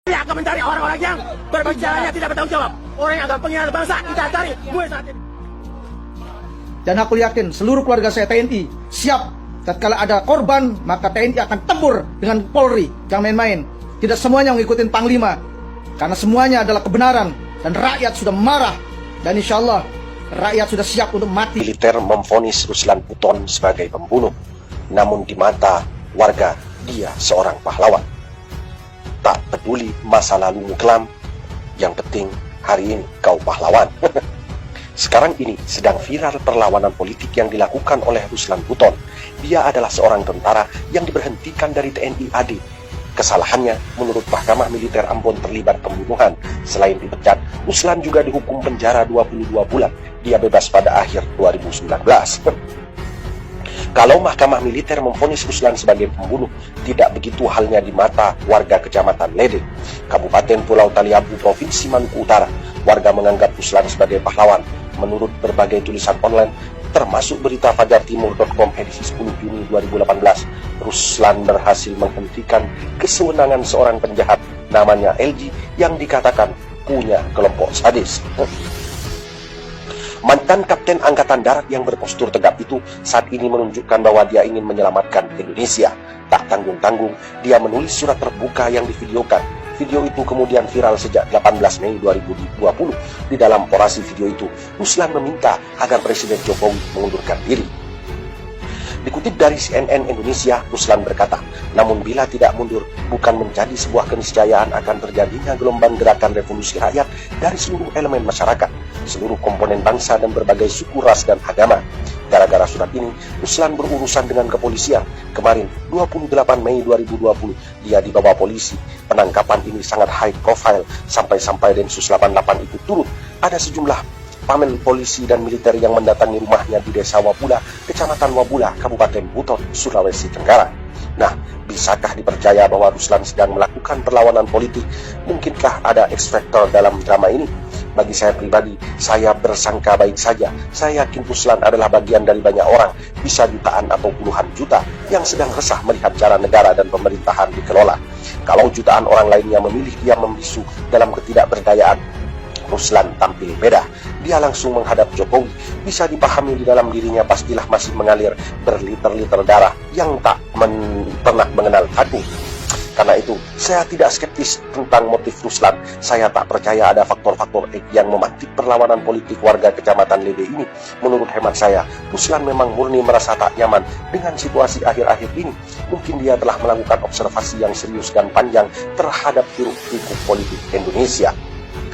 Dia akan mencari orang-orang yang berbicaranya tidak bertanggung jawab. Orang yang akan pengkhianat bangsa kita cari mulai saat ini. Dan aku yakin seluruh keluarga saya TNI siap. Tatkala ada korban, maka TNI akan tempur dengan Polri. Jangan main-main. Tidak semuanya mengikuti Panglima. Karena semuanya adalah kebenaran. Dan rakyat sudah marah. Dan insya Allah rakyat sudah siap untuk mati. Militer memvonis Ruslan Buton sebagai pembunuh. Namun di mata warga, dia seorang pahlawan. Tak peduli masa lalumu kelam, yang penting hari ini kau pahlawan. Sekarang ini sedang viral perlawanan politik yang dilakukan oleh Ruslan Buton. Dia adalah seorang tentara yang diberhentikan dari TNI AD. Kesalahannya, menurut Mahkamah Militer Ambon terlibat pembunuhan. Selain dipecat, Ruslan juga dihukum penjara 22 bulan. Dia bebas pada akhir 2019. Kalau Mahkamah Militer memvonis Ruslan sebagai pembunuh, tidak begitu halnya di mata warga Kecamatan Lede, Kabupaten Pulau Taliabu, Provinsi Maluku Utara. Warga menganggap Ruslan sebagai pahlawan. Menurut berbagai tulisan online, termasuk berita fajartimur.com edisi 10 Juni 2018, Ruslan berhasil menghentikan kesewenangan seorang penjahat namanya LG yang dikatakan punya kelompok sadis. Mantan Kapten Angkatan Darat yang berpostur tegap itu saat ini menunjukkan bahwa dia ingin menyelamatkan Indonesia. Tak tanggung-tanggung, dia menulis surat terbuka yang divideokan. Video itu kemudian viral sejak 18 Mei 2020. Di dalam orasi video itu, Ruslan meminta agar Presiden Jokowi mengundurkan diri. Dikutip dari CNN Indonesia, Ruslan berkata, namun bila tidak mundur, bukan menjadi sebuah keniscayaan akan terjadinya gelombang gerakan revolusi rakyat dari seluruh elemen masyarakat, seluruh komponen bangsa dan berbagai suku, ras, dan agama. Gara-gara surat ini, Ruslan berurusan dengan kepolisian. Kemarin, 28 Mei 2020, dia dibawa polisi. Penangkapan ini sangat high profile, sampai-sampai Densus 88 itu turut. Ada sejumlah pamen polisi dan militer yang mendatangi rumahnya di Desa Wabula, Kecamatan Wabula, Kabupaten Buton, Sulawesi Tenggara. Nah, bisakah dipercaya bahwa Ruslan sedang melakukan perlawanan politik? Mungkinkah ada X factor dalam drama ini? Bagi saya pribadi, saya bersangka baik saja. Saya yakin Ruslan adalah bagian dari banyak orang, bisa jutaan atau puluhan juta, yang sedang resah melihat cara negara dan pemerintahan dikelola. Kalau jutaan orang lainnya memilih dia membisu dalam ketidakberdayaan, Ruslan tampil beda. Dia langsung menghadap Jokowi. Bisa dipahami di dalam dirinya pastilah masih mengalir berliter-liter darah yang tak pernah mengenal takut. Karena itu, saya tidak skeptis tentang motif Ruslan. Saya tak percaya ada faktor-faktor yang memantik perlawanan politik warga Kecamatan Lede ini. Menurut hemat saya, Ruslan memang murni merasa tak nyaman dengan situasi akhir-akhir ini. Mungkin dia telah melakukan observasi yang serius dan panjang terhadap hiruk-pikuk politik Indonesia.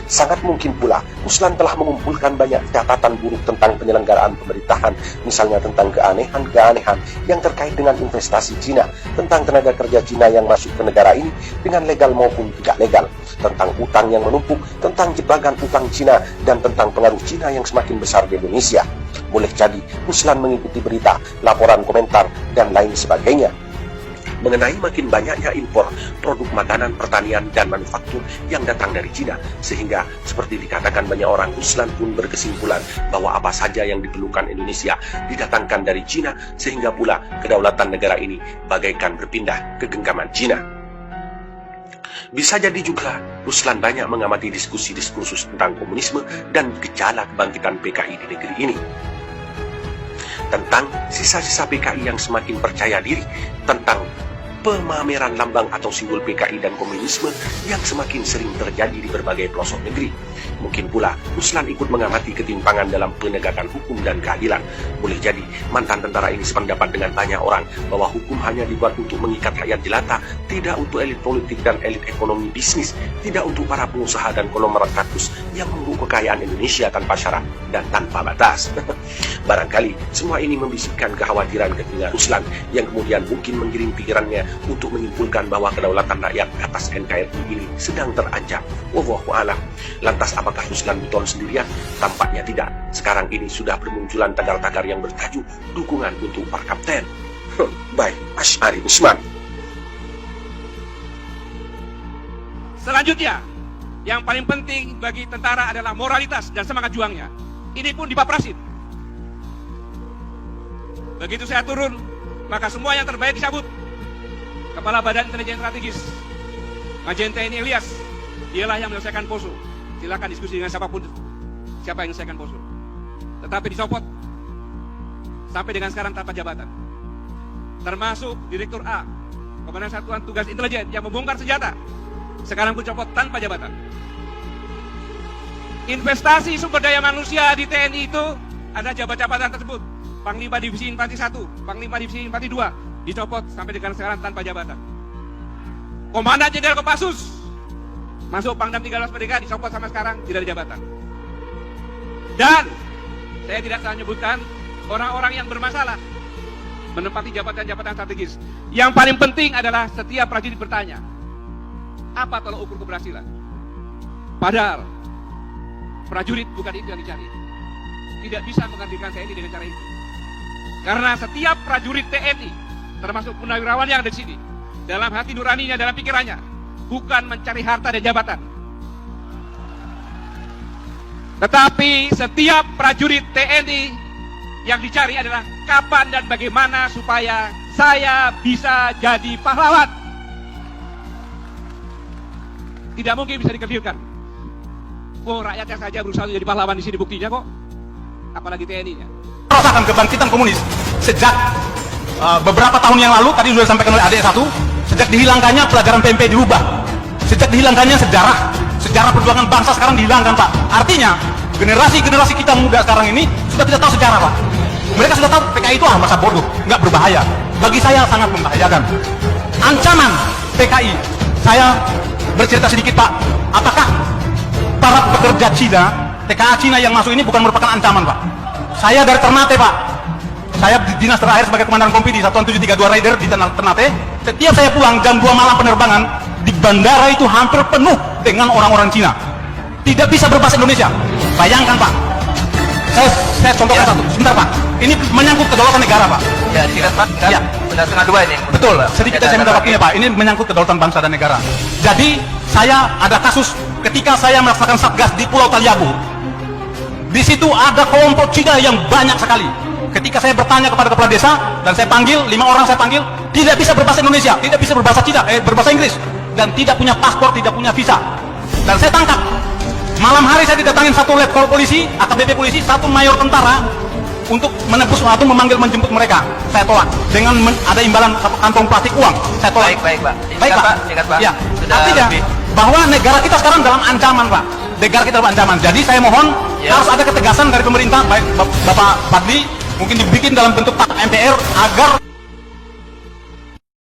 Sangat mungkin pula Ruslan telah mengumpulkan banyak catatan buruk tentang penyelenggaraan pemerintahan, misalnya tentang keanehan-keanehan yang terkait dengan investasi Cina, tentang tenaga kerja Cina yang masuk ke negara ini dengan legal maupun tidak legal, tentang utang yang menumpuk, tentang jebakan utang Cina, dan tentang pengaruh Cina yang semakin besar di Indonesia. Boleh jadi Ruslan mengikuti berita, laporan, komentar, dan lain sebagainya mengenai makin banyaknya impor produk makanan, pertanian, dan manufaktur yang datang dari Cina. Sehingga seperti dikatakan banyak orang, Ruslan pun berkesimpulan bahwa apa saja yang diperlukan Indonesia didatangkan dari Cina, sehingga pula kedaulatan negara ini bagaikan berpindah ke genggaman Cina. Bisa jadi juga Ruslan banyak mengamati diskusi-diskursus tentang komunisme dan gejala kebangkitan PKI di negeri ini. Tentang sisa-sisa PKI yang semakin percaya diri, tentang pemameran lambang atau simbol PKI dan komunisme yang semakin sering terjadi di berbagai pelosok negeri. Mungkin pula Ruslan ikut mengamati ketimpangan dalam penegakan hukum dan keadilan. Boleh jadi mantan tentara ini sependapat dengan banyak orang bahwa hukum hanya dibuat untuk mengikat rakyat jelata, tidak untuk elit politik dan elit ekonomi bisnis, tidak untuk para pengusaha dan konglomerat rakus yang menunggu kekayaan Indonesia tanpa syarat dan tanpa batas. Barangkali semua ini membisikkan kekhawatiran ke telinga Ruslan yang kemudian mungkin mengiring pikirannya untuk menyimpulkan bahwa kedaulatan rakyat atas NKRI ini sedang terancam. Wallahu a'lam. Lantas apakah Ruslan Buton sendirian? Tampaknya tidak. Sekarang ini sudah bermunculan tagar-tagar yang bertajuk dukungan untuk Pak Kapten. Baik, Asy'ari Usman. Selanjutnya, yang paling penting bagi tentara adalah moralitas dan semangat juangnya. Ini pun dipaprasin. Begitu saya turun, maka semua yang terbaik dicabut. Kepala Badan Intelijen Strategis, Majen TNI Ilyas, dialah yang menyelesaikan Poso. Silakan diskusi dengan siapapun, siapa yang menyelesaikan Poso. Tetapi dicopot sampai dengan sekarang tanpa jabatan. Termasuk Direktur A, Komandan Satuan Tugas Intelijen yang membongkar senjata, sekarang pun copot tanpa jabatan. Investasi sumber daya manusia di TNI itu ada jabatan tersebut. Panglima Divisi Infanteri 1, Panglima Divisi Infanteri 2 dicopot sampai dengan sekarang tanpa jabatan. Komandan Jenderal Kopassus masuk Pangdam 13 Merdeka dicopot sampai sekarang tidak ada jabatan. Dan saya tidak akan menyebutkan orang-orang yang bermasalah menempati jabatan-jabatan strategis. Yang paling penting adalah setiap prajurit bertanya, apa tolak ukur keberhasilan? Padahal prajurit bukan itu yang dicari. Tidak bisa menggantikan TNI dengan cara itu. Karena setiap prajurit TNI, termasuk purnawirawan yang ada di sini, dalam hati nuraninya, dalam pikirannya, bukan mencari harta dan jabatan. Tetapi setiap prajurit TNI yang dicari adalah kapan dan bagaimana supaya saya bisa jadi pahlawan. Tidak mungkin bisa dikerdilkan. Oh, rakyatnya saja berusaha jadi pahlawan di sini, buktinya kok. Apalagi TNI-nya. Merasakan kebangkitan komunis sejak beberapa tahun yang lalu, tadi sudah disampaikan oleh adik satu, sejak dihilangkannya pelajaran PMP dirubah, sejak dihilangkannya sejarah perjuangan bangsa sekarang dihilangkan, Pak. Artinya generasi kita muda sekarang ini sudah tidak tahu sejarah, Pak. Mereka sudah tahu PKI itu masa bodoh, nggak berbahaya. Bagi saya sangat membahayakan. Ancaman PKI, saya bercerita sedikit, Pak. Apakah para pekerja Cina, TKA Cina yang masuk ini bukan merupakan ancaman, Pak? Saya dari Ternate, Pak. Saya dinas terakhir sebagai komandan kompi di Satuan 732 Raider di Ternate. Setiap saya pulang jam 2 malam penerbangan, di bandara itu hampir penuh dengan orang-orang Cina. Tidak bisa berbahasa Indonesia. Bayangkan, Pak. Saya contohkan satu. Sebentar, Pak. Ini menyangkut kedaulatan negara, Pak. Ya, sikat Pak. Kan Ya. Sudah setengah dua ini. Betul, sedikit saya minta waktunya, Pak. Ini menyangkut kedaulatan bangsa dan negara. Jadi, saya ada kasus ketika saya melaksanakan satgas di Pulau Taliabu. Di situ ada kelompok Cina yang banyak sekali. Ketika saya bertanya kepada kepala desa dan saya panggil 5 orang, saya panggil, tidak bisa berbahasa Indonesia, tidak bisa berbahasa Cina, berbahasa Inggris, dan tidak punya paspor, tidak punya visa. Dan saya tangkap. Malam hari saya didatangin satu letkol polisi, AKBP polisi, satu mayor tentara untuk menebus atau memanggil menjemput mereka. Saya tolak dengan ada imbalan satu kantong plastik uang. Saya tolak. Baik, Pak. Baik, Pak. Sikat, Pak. Ya. Sudah Artinya lebih. bahwa negara kita sekarang dalam ancaman, Pak. Negara kita dalam ancaman. Jadi saya mohon Ya. harus ada ketegasan dari pemerintah, baik Bapak Fadli, mungkin dibikin dalam bentuk MPR agar